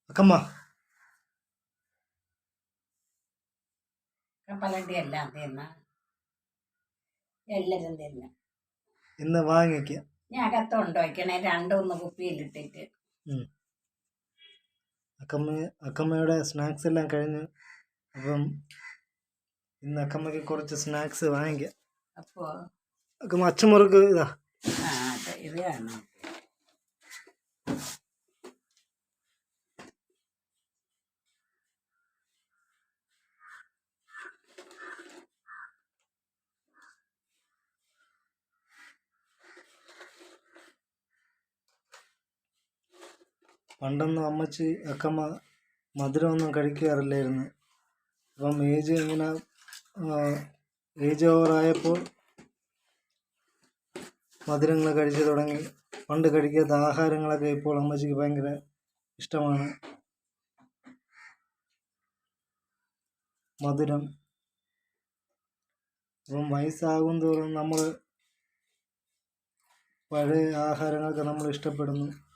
അക്കമ്മ കപ്പലണ്ടി എല്ലാം തിന്ന എല്ലാരും തിന്ന ഇന്ന് വാങ്ങിക്ക ഞാൻ അകത്തോണ്ട് വയ്ക്കണേ രണ്ടൊന്ന് കുപ്പിയിലിട്ടിട്ട്. അക്കമ്മയുടെ സ്നാക്സ് എല്ലാം കഴിഞ്ഞു. അപ്പം ഇന്ന് അക്കമ്മയ്ക്ക് കുറച്ച് സ്നാക്സ് വാങ്ങിക്കാം. അപ്പോ അക്കമ്മ അച്ചുമുറുക്ക് ഇതാ. ഇത് കാണാം. പണ്ടൊന്നും അക്കമ്മ മധുരമൊന്നും കഴിക്കാറില്ലായിരുന്നു. അപ്പം ഏജ് ഓവറായപ്പോൾ മധുരങ്ങൾ കഴിച്ചു തുടങ്ങി. പണ്ട് കഴിക്കാത്ത ആഹാരങ്ങളൊക്കെ ഇപ്പോൾ അമ്മച്ചിക്ക് ഭയങ്കര ഇഷ്ടമാണ്. മധുരം. അപ്പം വയസ്സാകും തോറും നമ്മൾ പഴയ ആഹാരങ്ങളൊക്കെ നമ്മൾ ഇഷ്ടപ്പെടുന്നു.